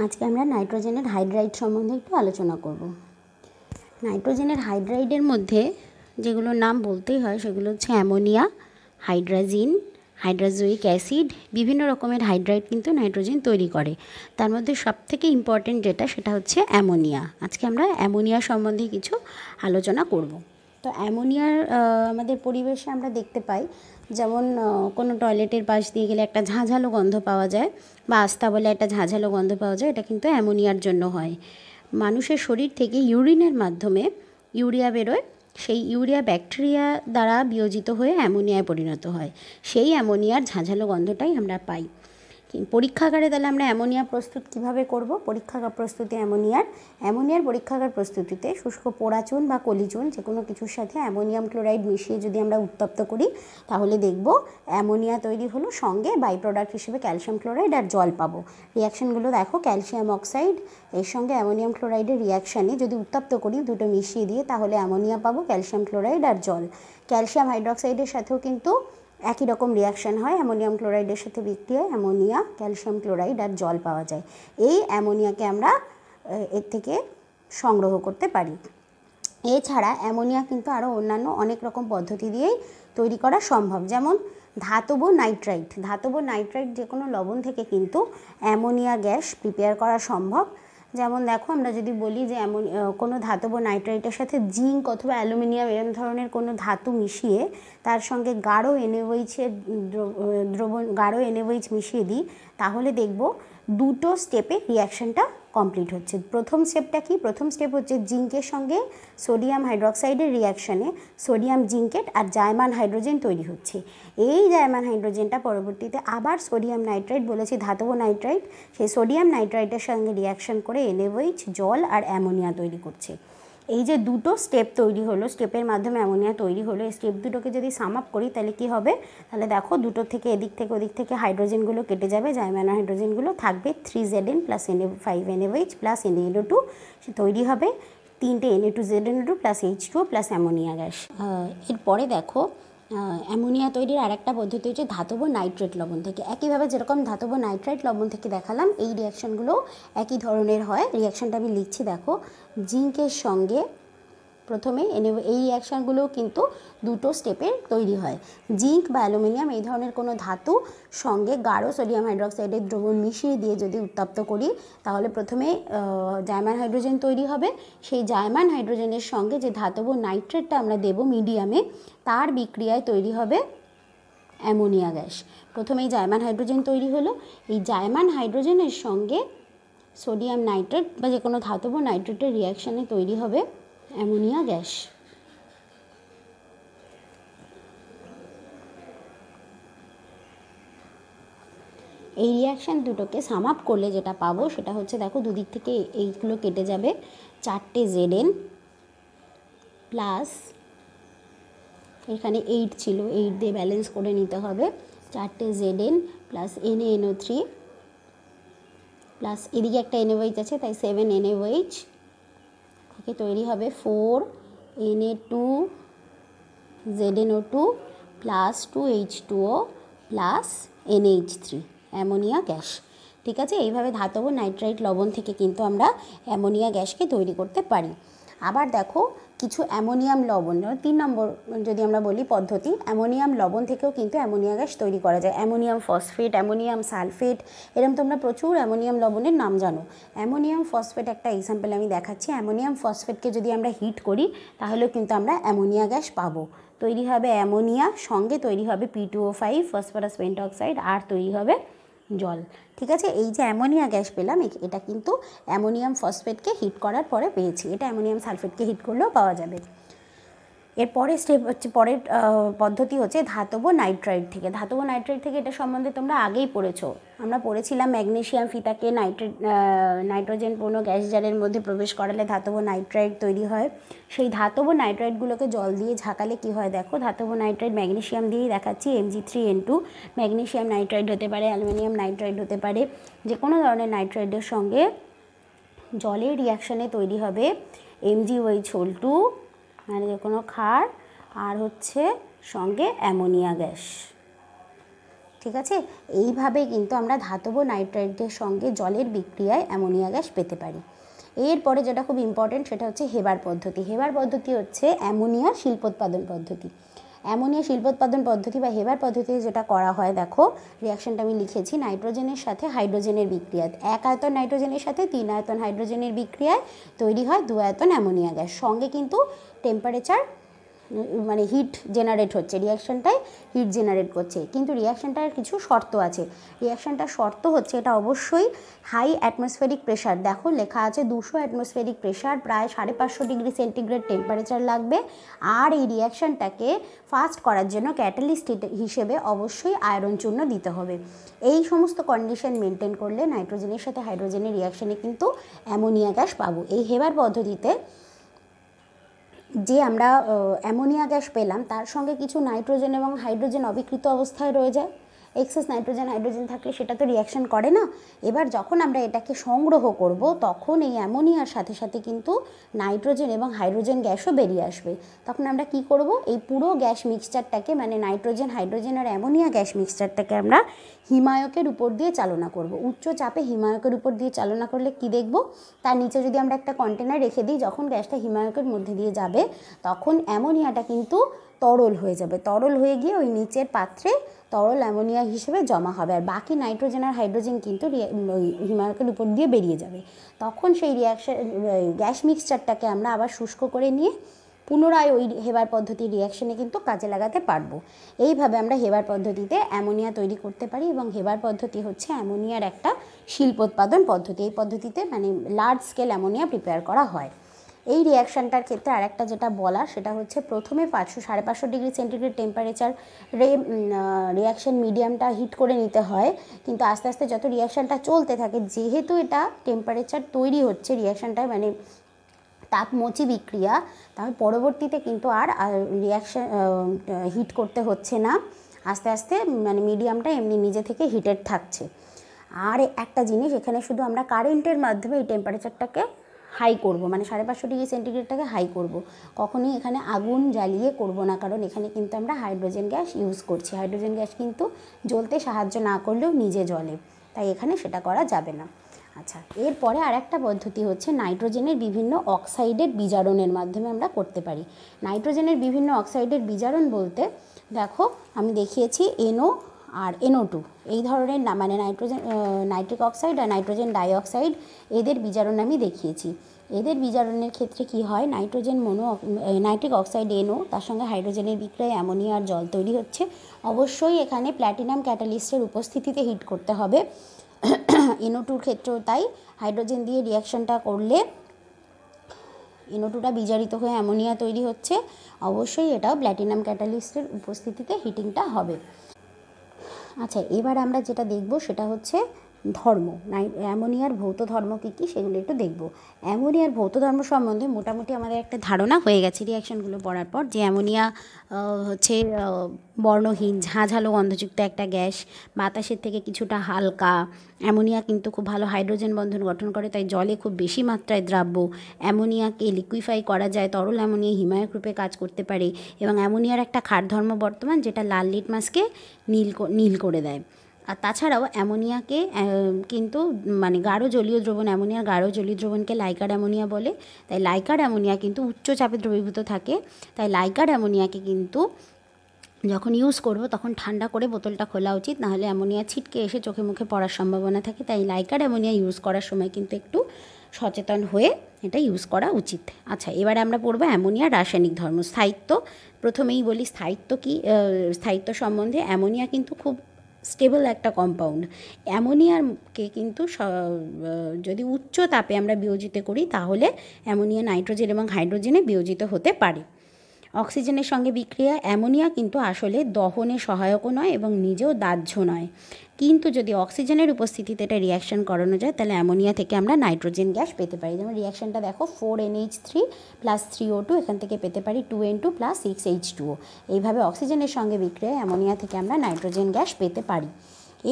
আজকে আমরা নাইট্রোজেনের হাইড্রাইড সম্বন্ধে একটু আলোচনা করব। নাইট্রোজেনের হাইড্রাইডের মধ্যে যেগুলোর নাম বলতেই হয় সেগুলো হচ্ছে অ্যামোনিয়া, হাইড্রাজিন, হাইড্রোজোয়িক অ্যাসিড। বিভিন্ন রকমের হাইড্রাইড কিন্তু নাইট্রোজেন তৈরি করে। তার মধ্যে সবথেকে ইম্পর্টেন্ট যেটা সেটা হচ্ছে অ্যামোনিয়া। আজকে আমরা অ্যামোনিয়া সম্বন্ধে কিছু আলোচনা করব। তো অ্যামোনিয়ার আমাদের পরিবেশে আমরা দেখতে পাই, যেমন কোনো টয়লেটের পাশ দিয়ে গেলে একটা ঝাঁঝালো গন্ধ পাওয়া যায়, বা আস্তাবলে একটা ঝাঁঝালো গন্ধ পাওয়া যায়, এটা কিন্তু অ্যামোনিয়ার জন্য হয়। মানুষের শরীর থেকে ইউরিনের মাধ্যমে ইউরিয়া বেরোয়, সেই ইউরিয়া ব্যাকটেরিয়া দ্বারা বিয়োজিত হয়ে অ্যামোনিয়ায় পরিণত হয়। সেই অ্যামোনিয়ার ঝাঁঝালো গন্ধটাই আমরা পাই। পরীক্ষাগারে তাহলে আমরা অ্যামোনিয়া প্রস্তুত কিভাবে করব? পরীক্ষাগার প্রস্তুতি অ্যামোনিয়ার পরীক্ষাগার প্রস্তুতিতে শুষ্ক পোড়া চুন বা কলিচুন যে কোনো কিছুর সাথে অ্যামোনিয়াম ক্লোরাইড মিশিয়ে যদি আমরা উত্তপ্ত করি, তাহলে দেখব অ্যামোনিয়া তৈরি হলো, সঙ্গে বাই প্রোডাক্ট হিসেবে ক্যালসিয়াম ক্লোরাইড আর জল পাবো। রিয়াকশানগুলো দেখো, ক্যালসিয়াম অক্সাইড এর সঙ্গে অ্যামোনিয়াম ক্লোরাইডের রিয়াকশানে যদি উত্তপ্ত করি, দুটো মিশিয়ে দিয়ে, তাহলে অ্যামোনিয়া পাবো, ক্যালসিয়াম ক্লোরাইড আর জল। ক্যালসিয়াম হাইড্রোক্সাইডের সাথেও কিন্তু একই রকম রিয়াকশান হয়, অ্যামোনিয়াম ক্লোরাইডের সাথে বিক্রিয়ায় অ্যামোনিয়া, ক্যালসিয়াম ক্লোরাইড আর জল পাওয়া যায়। এই অ্যামোনিয়াকে আমরা এর থেকে সংগ্রহ করতে পারি। এছাড়া অ্যামোনিয়া কিন্তু আরও অন্যান্য অনেক রকম পদ্ধতি দিয়েই তৈরি করা সম্ভব, যেমন ধাতব নাইট্রাইট যে কোনো লবণ থেকে কিন্তু অ্যামোনিয়া গ্যাস প্রিপেয়ার করা সম্ভব। যেমন দেখো, আমরা যদি বলি যে কোনো ধাতব নাইট্রাইটের সাথে জিঙ্ক অথবা অ্যালুমিনিয়াম এরকম ধরনের কোনো ধাতু মিশিয়ে তার সঙ্গে গাঢ় এনএওএইচ মিশিয়ে দিই, তাহলে দেখব দুটো স্টেপে রিয়াকশানটা কমপ্লিট হচ্ছে। প্রথম স্টেপটা কি? প্রথম স্টেপ হচ্ছে জিঙ্কের সঙ্গে সোডিয়াম হাইড্রোক্সাইডের রিয়াকশানে সোডিয়াম জিঙ্কেট আর জায়মান হাইড্রোজেন তৈরি হচ্ছে। এই জায়মান হাইড্রোজেনটা পরবর্তীতে আবার সোডিয়াম নাইট্রাইট, বলেছি ধাতব নাইট্রাইট, সেই সোডিয়াম নাইট্রাইটের সঙ্গে রিয়াকশান করে এনএওএইচ, জল আর অ্যামোনিয়া তৈরি করছে। এই যে দুটো স্টেপ তৈরি হলো, স্টেপের মাধ্যমে অ্যামোনিয়া তৈরি হলো, এই স্টেপ দুটোকে যদি সাম আপ করি তাহলে কি হবে? তাহলে দেখো, দুটো থেকে এদিক থেকে ওদিক থেকে হাইড্রোজেনগুলো কেটে যাবে, জাইমান হাইড্রোজেনগুলো থাকবে, 3Zn plus 5NaOH plus Na2, তৈরি হবে 3টে Na2ZnO2 plus H2O plus ammonia gas. এরপরে দেখো, অ্যামোনিয়া তৈরির আরেকটা পদ্ধতি হচ্ছে ধাতব নাইট্রেট লবণ থেকে। একইভাবে যেরকম ধাতব নাইট্রেট লবণ থেকে দেখালাম, এই রিয়াকশানগুলো একই ধরনের হয়। রিয়াকশানটা আমি লিখছি, দেখো, জিঙ্কের সঙ্গে প্রথমে এই রিয়াকশানগুলোও কিন্তু দুটো স্টেপের তৈরি হয়। জিঙ্ক বা অ্যালুমিনিয়াম এই ধরনের কোনো ধাতু সঙ্গে গাঢ় সোডিয়াম হাইড্রোক্সাইডের দ্রবণ মিশিয়ে দিয়ে যদি উত্তপ্ত করি, তাহলে প্রথমে জায়মান হাইড্রোজেন তৈরি হবে। সেই জায়মান হাইড্রোজেনের সঙ্গে যে ধাতব নাইট্রেটটা আমরা দেব মিডিয়ামে, তার বিক্রিয়ায় তৈরি হবে অ্যামোনিয়া গ্যাস। প্রথমেই জায়মান হাইড্রোজেন তৈরি হলো, এই জায়মান হাইড্রোজেনের সঙ্গে সোডিয়াম নাইট্রেট বা যে কোনো ধাতব নাইট্রেটের রিয়াকশানে তৈরি হবে অ্যামোনিয়া গ্যাস। এই রিয়াকশান দুটোকে সাম আপ করলে যেটা পাবো সেটা হচ্ছে, দেখো, দুদিক থেকে এইগুলো কেটে যাবে, 4টে Zn প্লাস, এখানে 8 ছিল, 8 দিয়ে ব্যালেন্স করে নিতে হবে, 4টে Zn প্লাস NaNO3 প্লাস এদিকে একটা NaOH আছে, তাই 7NaOH থেকে তৈরি হবে 4Na2ZnO2 plus 2H2O plus NH3, ammonia gas. ঠিক আছে, এইভাবে ধাতব নাইট্রাইট লবণ থেকে কিন্তু আমরা অ্যামোনিয়া গ্যাসকে তৈরি করতে পারি। আবার দেখো, কিছু অ্যামোনিয়াম লবণ, 3 নম্বর যদি আমরা বলি পদ্ধতি, অ্যামোনিয়াম লবণ থেকেও কিন্তু অ্যামোনিয়া গ্যাস তৈরি করা যায়। অ্যামোনিয়াম ফসফেট, অ্যামোনিয়াম সালফেট, এরকম তোমরা প্রচুর অ্যামোনিয়াম লবণের নাম জানো। অ্যামোনিয়াম ফসফেট একটা এক্সাম্পল আমি দেখাচ্ছি। অ্যামোনিয়াম ফসফেটকে যদি আমরা হিট করি, তাহলেও কিন্তু আমরা অ্যামোনিয়া গ্যাস পাবো। তৈরি হবে অ্যামোনিয়া, সঙ্গে তৈরি হবে P2O5 ফসফরাস পেন্টঅক্সাইড, আর তৈরি হবে জল। ঠিক আছে, এই যে অ্যামোনিয়া গ্যাস পেলাম, এটা কিন্তু অ্যামোনিয়াম ফসফেটকে হিট করার পরে পেয়েছি। এটা অ্যামোনিয়াম সালফেটকে হিট করলেও পাওয়া যাবে। এরপরের স্টেপ হচ্ছে, পরের পদ্ধতি হচ্ছে ধাতব নাইট্রাইট থেকে। ধাতব নাইট্রাইট থেকে এটা সম্বন্ধে তোমরা আগেই পড়েছো। আমরা পড়েছিলাম ম্যাগনেসিয়াম ফিতাকে নাইট্রোজেন পূর্ণ গ্যাস জারের মধ্যে প্রবেশ করালে ধাতব নাইট্রাইট তৈরি হয়। সেই ধাতব নাইট্রাইটগুলোকে জল দিয়ে ঝাঁকালে কি হয়, দেখো, ধাতব নাইট্রাইট ম্যাগনেসিয়াম দিয়েই দেখাচ্ছি, Mg3N2, ম্যাগনেসিয়াম নাইট্রাইট হতে পারে, অ্যালুমিনিয়াম নাইট্রাইট হতে পারে, যে কোনো ধরনের নাইট্রাইটের সঙ্গে জলের রিয়াকশানে তৈরি হবে MgOH2, মানে যে কোনো ক্ষার, আর হচ্ছে সঙ্গে অ্যামোনিয়া গ্যাস। ঠিক আছে। এইভাবে কিন্তু আমরা ধাতব নাইট্রাইটের সঙ্গে জলের বিক্রিয়ায় অ্যামোনিয়া গ্যাস পেতে পারি। এরপরে যেটা খুব ইম্পর্টেন্ট সেটা হচ্ছে হেবার পদ্ধতি। হেবার পদ্ধতি হচ্ছে অ্যামোনিয়া শিল্পোৎপাদন পদ্ধতি। অ্যামোনিয়া শিল্পোৎপাদন পদ্ধতি বা হেবার পদ্ধতিতে যেটা করা হয়, দেখো রিয়াকশনটা আমি লিখেছি, নাইট্রোজেনের সাথে হাইড্রোজেনের বিক্রিয়ায় 1 আয়তন নাইট্রোজেনের সাথে 3 আয়তন হাইড্রোজেনের বিক্রিয়ায় তৈরি হয় 2 আয়তন অ্যামোনিয়া গ্যাস। সঙ্গে কিন্তু টেম্পারেচার মানে হিট জেনারেট হচ্ছে, রিয়াকশানটায় হিট জেনারেট করছে। কিন্তু রিয়াকশানটার কিছু শর্ত আছে। রিয়াকশানটার শর্ত হচ্ছে এটা অবশ্যই হাই অ্যাটমসফেরিক প্রেশার, দেখো লেখা আছে 200 অ্যাটমসফেরিক প্রেশার, প্রায় 550 ডিগ্রি সেন্টিগ্রেড টেম্পারেচার লাগবে। আর এই রিয়াকশানটাকে ফাস্ট করার জন্য ক্যাটালিস্ট হিসেবে অবশ্যই আয়রন চূর্ণ দিতে হবে। এই সমস্ত কন্ডিশন মেনটেন করলে নাইট্রোজেনের সাথে হাইড্রোজেনের রিয়াকশানে কিন্তু অ্যামোনিয়া গ্যাস পাবো। এই হেবার পদ্ধতিতে যে আমরা অ্যামোনিয়া গ্যাস পেলাম তার সঙ্গে কিছু নাইট্রোজেন এবং হাইড্রোজেন অবিকৃত অবস্থায় রয়ে যায়। এক্সেস নাইট্রোজেন হাইড্রোজেন থাকলে সেটা তো রিয়াকশন করে না। এবার যখন আমরা এটাকে সংগ্রহ করব তখন এই অ্যামোনিয়ার সাথে সাথে কিন্তু নাইট্রোজেন এবং হাইড্রোজেন গ্যাসও বেরিয়ে আসবে। তখন আমরা কি করব, এই পুরো গ্যাস মিক্সচারটাকে মানে নাইট্রোজেন হাইড্রোজেন আর অ্যামোনিয়া গ্যাস মিক্সচারটাকে আমরা হিমায়কের উপর দিয়ে চালনা করব। উচ্চ চাপে হিমায়কের উপর দিয়ে চালনা করলে কি দেখব, তার নিচে যদি আমরা একটা কন্টেনার রেখে দিই, যখন গ্যাসটা হিমায়কের মধ্যে দিয়ে যাবে তখন অ্যামোনিয়াটা কিন্তু তরল হয়ে যাবে। তরল হয়ে গিয়ে ওই নিচের পাত্রে তরল অ্যামোনিয়া হিসেবে জমা হবে, আর বাকি নাইট্রোজেন আর হাইড্রোজেন কিন্তু ওই হিমায়কের উপর দিয়ে বেরিয়ে যাবে। তখন সেই গ্যাস মিক্সচারটাকে আমরা আবার শুষ্ক করে নিয়ে পুনরায় ওই হেবার পদ্ধতির রিয়াকশানে কিন্তু কাজে লাগাতে পারবো। এইভাবে আমরা হেবার পদ্ধতিতে অ্যামোনিয়া তৈরি করতে পারি এবং হেবার পদ্ধতি হচ্ছে অ্যামোনিয়ার একটা শিল্পোৎপাদন পদ্ধতি। এই পদ্ধতিতে মানে লার্জ স্কেল অ্যামোনিয়া প্রিপেয়ার করা হয়। এই রিয়াকশানটার ক্ষেত্রে আরেকটা যেটা বলার সেটা হচ্ছে প্রথমে 500-550 ডিগ্রি সেন্টিগ্রেড টেম্পারেচারে রিয়াকশান মিডিয়ামটা হিট করে নিতে হয়, কিন্তু আস্তে আস্তে যত রিয়াকশানটা চলতে থাকে, যেহেতু এটা টেম্পারেচার তৈরি হচ্ছে রিয়াকশানটা মানে তাপমোচী বিক্রিয়া, তাহলে পরবর্তীতে কিন্তু আর রিয়াকশান হিট করতে হচ্ছে না, আস্তে আস্তে মানে মিডিয়ামটা এমনি নিজে থেকে হিটেড থাকছে। আর একটা জিনিস, এখানে শুধু আমরা কারেন্টের মাধ্যমে এই টেম্পারেচারটাকে হাই করব, মানে 550 ডিগ্রি সেন্টিগ্রেডটাকে হাই করব, কখনোই এখানে আগুন জ্বালিয়ে করব না, কারণ এখানে কিন্তু আমরা হাইড্রোজেন গ্যাস ইউজ করছি। হাইড্রোজেন গ্যাস কিন্তু জ্বলতে সাহায্য না করলেও নিজে জ্বলে, তাই এখানে সেটা করা যাবে না। আচ্ছা, এরপরে আর একটা পদ্ধতি হচ্ছে নাইট্রোজেনের বিভিন্ন অক্সাইডের বিজারণের মাধ্যমে আমরা করতে পারি। নাইট্রোজেনের বিভিন্ন অক্সাইডের বিজারণ বলতে দেখো আমি দেখিয়েছি NO আর NO2 এই ধরনের মানে নাইট্রিক অক্সাইড আর নাইট্রোজেন ডাইঅক্সাইড, এদের বিজারণ আমি দেখিয়েছি। এদের বিজারণের ক্ষেত্রে কি হয়, নাইট্রিক অক্সাইড NO তার সঙ্গে হাইড্রোজেনের বিক্রিয়ায় অ্যামোনিয়া আর জল তৈরি হচ্ছে। অবশ্যই এখানে প্ল্যাটিনাম ক্যাটালিস্টের উপস্থিতিতে হিট করতে হবে। NO2 ক্ষেত্রেও তাই, হাইড্রোজেন দিয়ে রিয়াকশনটা করলে NO2টা বিজারিত হয়ে অ্যামোনিয়া তৈরি হচ্ছে। অবশ্যই এটাও প্ল্যাটিনাম ক্যাটালিস্টের উপস্থিতিতে হিটিংটা হবে। আচ্ছা, এবার আমরা যেটা দেখব সেটা হচ্ছে ধর্ম, অ্যামোনিয়ার ভৌত ধর্ম কী কী সেগুলো একটু দেখব। অ্যামোনিয়ার ভৌত ধর্ম সম্বন্ধে মোটামুটি আমাদের একটা ধারণা হয়ে গেছে রিয়াকশানগুলো পড়ার পর, যে অ্যামোনিয়া হচ্ছে বর্ণহীন ঝাঁঝালো গন্ধযুক্ত একটা গ্যাস, বাতাসের থেকে কিছুটা হালকা। অ্যামোনিয়া কিন্তু খুব ভালো হাইড্রোজেন বন্ধন গঠন করে, তাই জলে খুব বেশি মাত্রায় দ্রাব্য। অ্যামোনিয়াকে লিকুইফাই করা যায়, তরল অ্যামোনিয়া হিমায়ক রূপে কাজ করতে পারে, এবং অ্যামোনিয়ার একটা ক্ষার ধর্ম বর্তমান যেটা লাল লিটমাসকে নীল করে দেয়। আর তাছাড়াও অ্যামোনিয়াকে কিন্তু মানে গাঢ় জলীয় দ্রবণ, অ্যামোনিয়ার গাঢ় জলীয় দ্রবণকে লাইকার্ড অ্যামোনিয়া বলে, তাই লাইকার্ড অ্যামোনিয়া কিন্তু উচ্চ চাপে দ্রবীভূত থাকে। তাই লাইকার্ড অ্যামোনিয়াকে কিন্তু যখন ইউজ করব তখন ঠান্ডা করে বোতলটা খোলা উচিত, নাহলে অ্যামোনিয়া ছিটকে এসে চোখে মুখে পড়ার সম্ভাবনা থাকে। তাই লাইকার্ড অ্যামোনিয়া ইউজ করার সময় কিন্তু একটু সচেতন হয়ে এটা ইউজ করা উচিত। আচ্ছা, এবারে আমরা পড়বো অ্যামোনিয়ার রাসায়নিক ধর্ম। স্থায়িত্ব, প্রথমেই বলি স্থায়িত্ব কি, স্থায়িত্ব সম্বন্ধে অ্যামোনিয়া কিন্তু খুব স্টেবল একটা কম্পাউন্ড। অ্যামোনিয়াকে কিন্তু যদি উচ্চ তাপে আমরা বিয়োজিত করি তাহলে অ্যামোনিয়া নাইট্রোজেন এবং হাইড্রোজেনে বিয়োজিত হতে পারে। অক্সিজেনের সঙ্গে বিক্রিয়া অ্যামোনিয়া কিন্তু আসলে দহনে সহায়কও নয় এবং নিজেও দাহ্য নয়, কিন্তু যদি অক্সিজেনের উপস্থিতিতে এটা রিয়াকশান করানো যায় তাহলে অ্যামোনিয়া থেকে আমরা নাইট্রোজেন গ্যাস পেতে পারি। যেমন রিয়াকশানটা দেখো 4NH3 + 3O2, এখান থেকে পেতে পারি 2N2 + 6H2O। এইভাবে অক্সিজেনের সঙ্গে বিক্রিয়ায় অ্যামোনিয়া থেকে আমরা নাইট্রোজেন গ্যাস পেতে পারি।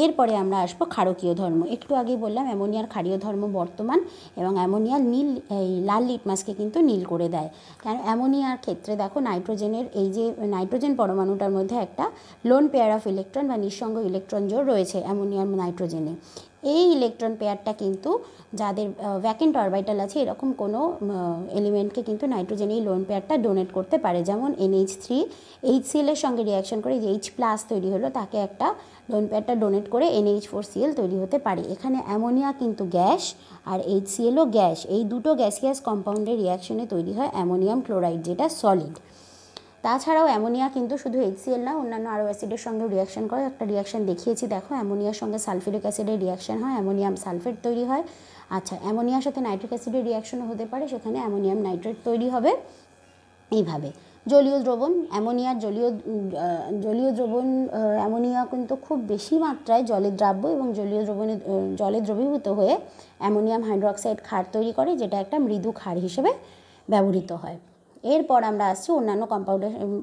এরপরে আমরা আসবো ক্ষারকীয় ধর্ম। একটু আগেই বললাম অ্যামোনিয়ার ক্ষারীয় ধর্ম বর্তমান, এবং অ্যামোনিয়ার নীল এই লাল লিটমাসকে কিন্তু নীল করে দেয়। কারণ অ্যামোনিয়ার ক্ষেত্রে দেখো নাইট্রোজেনের এই যে নাইট্রোজেন পরমাণুটার মধ্যে একটা লোন পেয়ার অফ ইলেকট্রন বা নিঃসঙ্গ ইলেকট্রন জোড় রয়েছে অ্যামোনিয়ার নাইট্রোজেনে। এই ইলেকট্রন পেয়ারটা কিন্তু যাদের ভ্যাকেন্ট অরবিটাল আছে এরকম কোনো এলিমেন্টকে কিন্তু নাইট্রোজেন এই লোন পেয়ারটা ডোনেট করতে পারে। যেমন NH3 HCl এর সঙ্গে রিয়াকশন করে যে H+ তৈরি হলো, তাকে একটা লোন পেয়ারটা ডোনেট করে NH4Cl তৈরি হতে পারে। এখানে অ্যামোনিয়া কিন্তু গ্যাস আর HClও গ্যাস, এই দুটো গ্যাসিয়াস কম্পাউন্ডের রিয়াকশনে তৈরি হয় অ্যামোনিয়াম ক্লোরাইড, যেটা সলিড। তাছাড়াও অ্যামোনিয়া কিন্তু শুধু HCl না, অন্যান্য আরও অ্যাসিডের সঙ্গে রিয়াকশন করে। একটা রিয়াকশন দেখিয়েছি দেখো, অ্যামোনিয়ার সঙ্গে সালফিউরিক অ্যাসিডের রিয়াকশন হয়, অ্যামোনিয়াম সালফেট তৈরি হয়। আচ্ছা, অ্যামোনিয়ার সাথে নাইট্রিক অ্যাসিডের রিয়াকশনও হতে পারে, সেখানে অ্যামোনিয়াম নাইট্রেট তৈরি হবে। এইভাবে জলীয় দ্রবণ, অ্যামোনিয়ার জলীয় দ্রবণ অ্যামোনিয়া কিন্তু খুব বেশি মাত্রায় জলে দ্রাব্য এবং জলে দ্রবীভূত হয়ে অ্যামোনিয়াম হাইড্রোক্সাইড ক্ষার তৈরি করে, যেটা একটা মৃদু ক্ষার হিসেবে ব্যবহৃত হয়। এরপর আমরা আসছি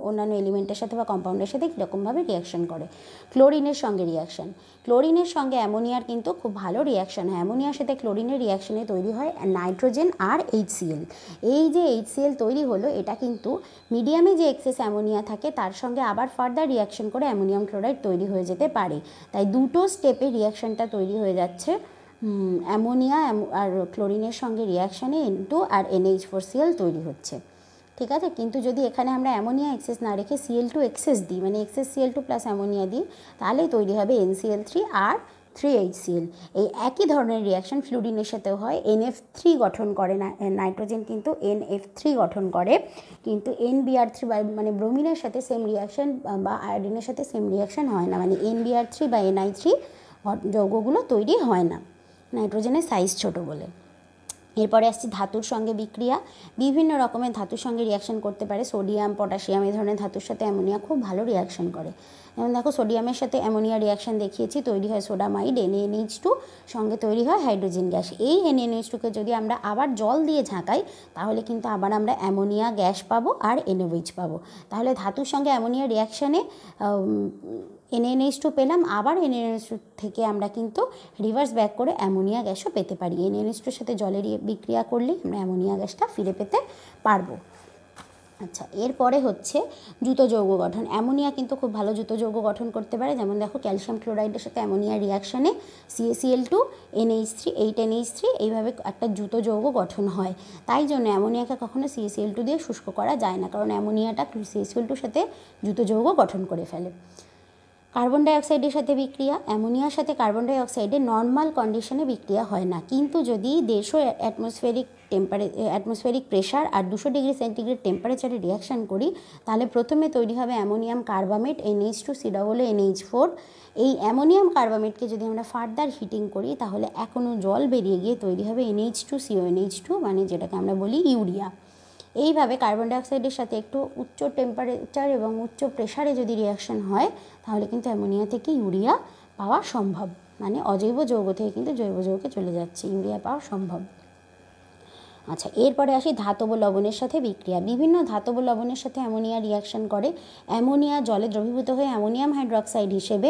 অন্যান্য এলিমেন্টের সাথে বা কম্পাউন্ডের সাথে কীরকমভাবে রিয়াকশন করে। ক্লোরিনের সঙ্গে রিয়াকশন, ক্লোরিনের সঙ্গে অ্যামোনিয়ার কিন্তু খুব ভালো রিয়াকশন হয়। অ্যামোনিয়ার সাথে ক্লোরিনের রিয়াকশনে তৈরি হয় নাইট্রোজেন আর HCl। এই যে HCl তৈরি হলো, এটা কিন্তু মিডিয়ামে যে এক্সেস অ্যামোনিয়া থাকে তার সঙ্গে আবার ফার্দার রিয়াকশন করে অ্যামোনিয়াম ক্লোরাইড তৈরি হয়ে যেতে পারে। তাই দুটো স্টেপে রিয়াকশনটা তৈরি হয়ে যাচ্ছে অ্যামোনিয়া আর ক্লোরিনের সঙ্গে রিয়াকশানে N2 আর NH4Cl তৈরি হচ্ছে। ঠিক আছে, কিন্তু যদি এখানে আমরা অ্যামোনিয়া এক্সেস না রেখে Cl2 এক্সেস দিই, মানে এক্সেস Cl2 প্লাস অ্যামোনিয়া দিই, তাহলে তৈরি হবে NCl3 আর 3HCl। এই একই ধরনের রিয়াকশন ফ্লুরিনের সাথেও হয়। NF3 গঠন করে না, নাইট্রোজেন কিন্তু NF3 গঠন করে, কিন্তু NBr3 মানে ব্রোমিনের সাথে সেম রিয়াকশন বা আয়োডিনের সাথে সেম রিয়াকশন হয় না, মানে NBr3 বা Ni3 যৌগগুলো তৈরি হয় না, নাইট্রোজেনের সাইজ ছোট বলে। এরপরে আসছি ধাতুর সঙ্গে বিক্রিয়া। বিভিন্ন রকমের ধাতুর সঙ্গে রিয়াকশন করতে পারে। সোডিয়াম, পটাশিয়াম এই ধরনের ধাতুর সাথে অ্যামোনিয়া খুব ভালো রিয়াকশন করে। যেমন দেখো, সোডিয়ামের সাথে অ্যামোনিয়া রিয়াকশন দেখিয়েছি, তৈরি হয় সোডামাইড NaNH2, সঙ্গে তৈরি হয় হাইড্রোজেন গ্যাস। এই NaNH2কে যদি আমরা আবার জল দিয়ে ঝাঁকাই, তাহলে কিন্তু আবার আমরা অ্যামোনিয়া গ্যাস পাবো আর NOH পাবো। তাহলে ধাতুর সঙ্গে অ্যামোনিয়া রিয়াকশানে NaNH2 পেলাম, আবার NaNH2 থেকে আমরা কিন্তু রিভার্স ব্যাক করে অ্যামোনিয়া গ্যাসও পেতে পারি। NaNH2 সাথে জলের বিক্রিয়া করলে আমরা অ্যামোনিয়া গ্যাসটা ফিরে পেতে পারবো। আচ্ছা, এরপরে হচ্ছে যুত যৌগ গঠন। অ্যামোনিয়া কিন্তু খুব ভালো যুত যৌগ গঠন করতে পারে। যেমন দেখো, ক্যালসিয়াম ক্লোরাইডের সাথে অ্যামোনিয়া রিয়াকশানে CaCl2 NH3 8NH3 এইভাবে একটা যুত যৌগ গঠন হয়। তাই জন্য অ্যামোনিয়াকে কখনো CaCl2 দিয়ে শুষ্ক করা যায় না, কারণ অ্যামোনিয়াটা CaCl2-র সাথে যুত যৌগ গঠন করে ফেলে। কার্বন ডাইঅক্সাইডের সাথে বিক্রিয়া, অ্যামোনিয়ার সাথে কার্বন ডাইঅক্সাইডের নর্মাল কন্ডিশনে বিক্রিয়া হয় না, কিন্তু যদি 150 অ্যাটমসফেরিক প্রেশার আর 200 ডিগ্রি সেন্টিগ্রেড টেম্পারেচারে রিয়াকশান করি, তাহলে প্রথমে তৈরি হবে অ্যামোনিয়াম কার্বামেট NH2COONH4। এই অ্যামোনিয়াম কার্বামেটকে যদি আমরা ফার্দার হিটিং করি, তাহলে এখনও জল বেরিয়ে গিয়ে তৈরি হবে NH2CONH2, মানে যেটাকে আমরা বলি ইউরিয়া। এইভাবে কার্বন ডাইঅক্সাইডের সাথে একটু উচ্চ টেম্পারেচার এবং উচ্চ প্রেশারে যদি রিয়াকশন হয়, তাহলে কিন্তু অ্যামোনিয়া থেকে ইউরিয়া পাওয়া সম্ভব, মানে অজৈব যৌগ থেকে কিন্তু জৈব যৌগে চলে যাচ্ছে, ইউরিয়া পাওয়া সম্ভব। আচ্ছা, এরপরে আসি ধাতব লবণের সাথে বিক্রিয়া। বিভিন্ন ধাতব লবণের সাথে অ্যামোনিয়া রিয়াকশন করে। অ্যামোনিয়া জলে দ্রবীভূত হয়ে অ্যামোনিয়াম হাইড্রোক্সাইড হিসেবে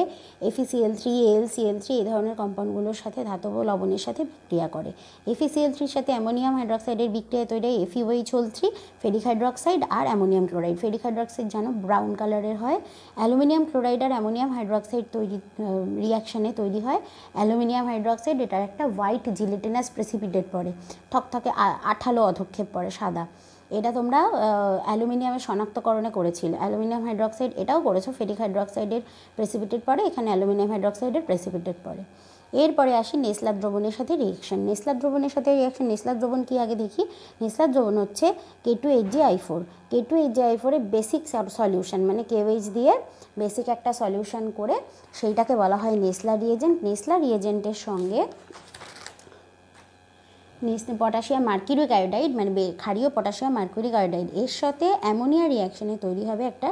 FeCl3 AlCl3 এই ধরনের কম্পাউন্ডগুলোর সাথে ধাতব লবণের সাথে বিক্রিয়া করে। FeCl3-র সাথে অ্যামোনিয়াম হাইড্রোক্সাইডের বিক্রিয়া তৈরি হয় FeOH3, ফেরিক হাইড্রোক্সাইড আর অ্যামোনিয়াম ক্লোরাইড। ফেরিক হাইড্রোক্সাইড জানো ব্রাউন কালারের হয়। অ্যালুমিনিয়াম ক্লোরাইড আর অ্যামোনিয়াম হাইড্রোক্সাইড রিয়াকশানে তৈরি হয় অ্যালুমিনিয়াম হাইড্রোক্সাইড। এটার একটা হোয়াইট জিলেটিনাস প্রেসিপিটেট পড়ে, থকথকে আঠালো অধক্ষেপ পড়ে সাদা। এটা তোমরা অ্যালুমিনিয়ামের শনাক্তকরণে করেছিল। অ্যালুমিনিয়াম হাইড্রোক্সাইড এটাও করেছো, ফেরিক হাইড্রোক্সাইডের প্রেসিপিটেট পড়ে, এখানে অ্যালুমিনিয়াম হাইড্রোক্সাইডের প্রেসিপিটেট পড়ে। এরপরে আসি নেসলার দ্রবণের সাথে রিয়াকশন। নেসলার দ্রবণের সাথে রিয়াকশন, নেসলার দ্রবণ কি আগে দেখি। নেসলার দ্রবণ হচ্ছে K2HgI4। K2HgI4 এর বেসিক সলিউশন, মানে KOH দিয়ে বেসিক একটা সলিউশন করে সেইটাকে বলা হয় নেসলার রিয়েজেন্ট। নেসলার রিয়েজেন্টের সঙ্গে পটাশিয়াম মার্কিউরিক আয়োডাইড, মানে ক্ষারীয় পটাশিয়াম মার্কিউরিক আয়োডাইড, এর সাথে অ্যামোনিয়া রিয়াকশানে তৈরি হবে একটা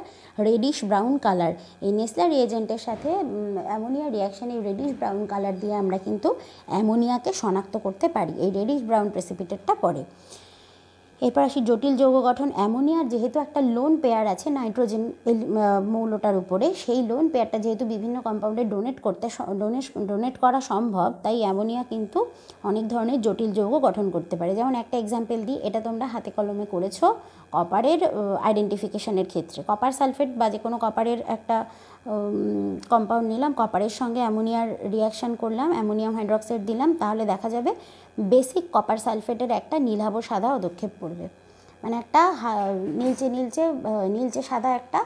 রেডিশ ব্রাউন কালার। এই নেসলার রিয়েজেন্টের সাথে অ্যামোনিয়া রিয়াকশানে রেডিশ ব্রাউন কালার দিয়ে আমরা কিন্তু অ্যামোনিয়াকে শনাক্ত করতে পারি। এই রেডিশ ব্রাউন প্রেসিপিটেটটা পড়ে। এরপর আসি জটিল যৌগ গঠন। অ্যামোনিয়ার যেহেতু একটা লোন পেয়ার আছে নাইট্রোজেন মৌলটার উপরে, সেই লোন পেয়ারটা যেহেতু বিভিন্ন কম্পাউন্ডে ডোনেট করা সম্ভব, তাই অ্যামোনিয়া কিন্তু অনেক ধরনের জটিল যৌগ গঠন করতে পারে। যেমন একটা এক্সাম্পল দিই, এটা তোমরা হাতে কলমে করেছো কপারের আইডেন্টিফিকেশনের ক্ষেত্রে। কপার সালফেট বা যে কোনো কপারের একটা কম্পাউন্ড নিলাম, কপারের সঙ্গে অ্যামোনিয়ার রিয়াকশান করলাম, অ্যামোনিয়াম হাইড্রক্সাইড দিলাম, তাহলে দেখা যাবে বেসিক কপার সালফেটের একটা নীলাভ সাদা অধক্ষেপ পড়বে, মানে একটা নীলচে সাদা একটা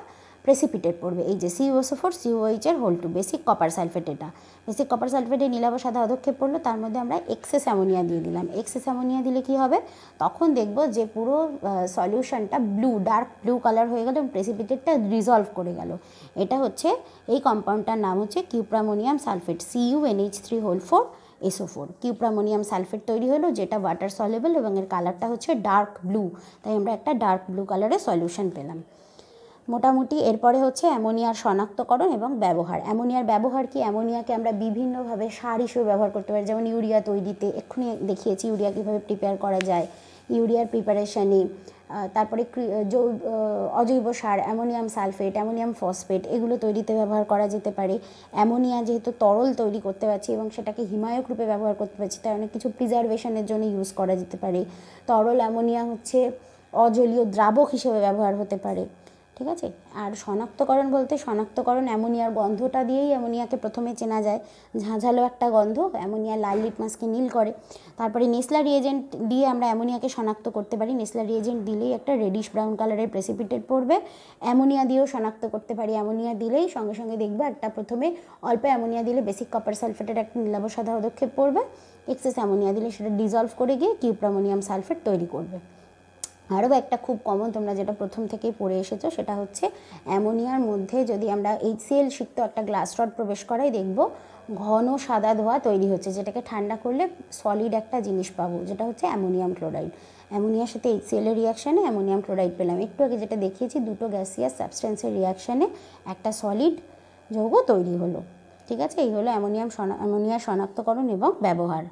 প্রেসিপিটেট পড়বে। এই যে CuSO4 CuOH whole 2 basic copper sulphate, এটা বেসিক কপার সালফেটে নীলাভ সাদা অধক্ষেপ পড়লো, তার মধ্যে আমরা এক্সেস অ্যামোনিয়া দিয়ে দিলাম। এক্সেস অ্যামোনিয়া দিলে কি হবে, তখন দেখব যে পুরো সলিউশনটা ডার্ক ব্লু কালার হয়ে গেল এবং প্রেসিপিটেটটা রিজলভ করে গেল। এটা হচ্ছে এই কম্পাউন্ডটার নাম হচ্ছে cuprammonium sulphate, CuNH3 whole 4 SO4। Cuprammonium sulphate তৈরি হলো, যেটা ওয়াটার সলেবল এবং এর কালারটা হচ্ছে ডার্ক ব্লু, তাই আমরা একটা ডার্ক ব্লু কালারের সলিউশন পেলাম। মোটামুটি এরপরে হচ্ছে অ্যামোনিয়ার শনাক্তকরণ এবং ব্যবহার। অ্যামোনিয়ার ব্যবহার কি, অ্যামোনিয়াকে আমরা বিভিন্নভাবে সার হিসেবে ব্যবহার করতে পারি। যেমন ইউরিয়া তৈরিতে, এক্ষুনি দেখিয়েছি ইউরিয়া কীভাবে প্রিপেয়ার করা যায়, ইউরিয়ার প্রিপারেশানে, তারপরে অজৈব সার, অ্যামোনিয়াম সালফেট, অ্যামোনিয়াম ফসফেট, এগুলো তৈরিতে ব্যবহার করা যেতে পারে। অ্যামোনিয়া যেহেতু তরল তৈরি করতে পারছি এবং সেটাকে হিমায়ক রূপে ব্যবহার করতে পারছি, তাই অনেক কিছু প্রিজারভেশনের জন্য ইউজ করা যেতে পারে। তরল অ্যামোনিয়া হচ্ছে অজলীয় দ্রাবক হিসেবে ব্যবহার হতে পারে, ঠিক আছে। আর শনাক্তকরণ বলতে, শনাক্তকরণ অ্যামোনিয়ার গন্ধটা দিয়েই অ্যামোনিয়াকে প্রথমে চেনা যায়, ঝাঁঝালো একটা গন্ধ, অ্যামোনিয়া লাল লিটমাসকে নীল করে। তারপরে নেসলা রিয়েজেন্ট দিয়ে আমরা অ্যামোনিয়াকে শনাক্ত করতে পারি, নেসলা রিয়েজেন্ট দিলেই একটা রেডিশ ব্রাউন কালারের প্রেসিপিটেট পড়বে। অ্যামোনিয়া দিয়েও শনাক্ত করতে পারি, অ্যামোনিয়া দিলেই সঙ্গে সঙ্গে দেখবে একটা প্রথমে অল্প অ্যামোনিয়া দিলে বেসিক কপার সালফেটের একটা নীলাভ সাদা পদক্ষেপ পড়বে, এক্সেস অ্যামোনিয়া দিলে সেটা ডিজলভ করে গিয়ে কিউপ্রামোনিয়াম সালফেট তৈরি করবে। আরও একটা খুব কমন, তোমরা যেটা প্রথম থেকেই পড়ে এসেছো, সেটা হচ্ছে অ্যামোনিয়ার মধ্যে যদি আমরা HCl সিক্ত একটা গ্লাস রড প্রবেশ করাই, দেখব ঘন সাদা ধোঁয়া তৈরি হচ্ছে, যেটাকে ঠান্ডা করলে সলিড একটা জিনিস পাবো, যেটা হচ্ছে অ্যামোনিয়াম ক্লোরাইড। অ্যামোনিয়ার সাথে HCl এর রিয়াকশানে অ্যামোনিয়াম ক্লোরাইড পেলাম। একটু আগে যেটা দেখিয়েছি, দুটো গ্যাসিয়াস সাবস্টেন্সের রিয়াকশানে একটা সলিড যৌগ তৈরি হলো, ঠিক আছে। এই হলো অ্যামোনিয়ার শনাক্তকরণ এবং ব্যবহার।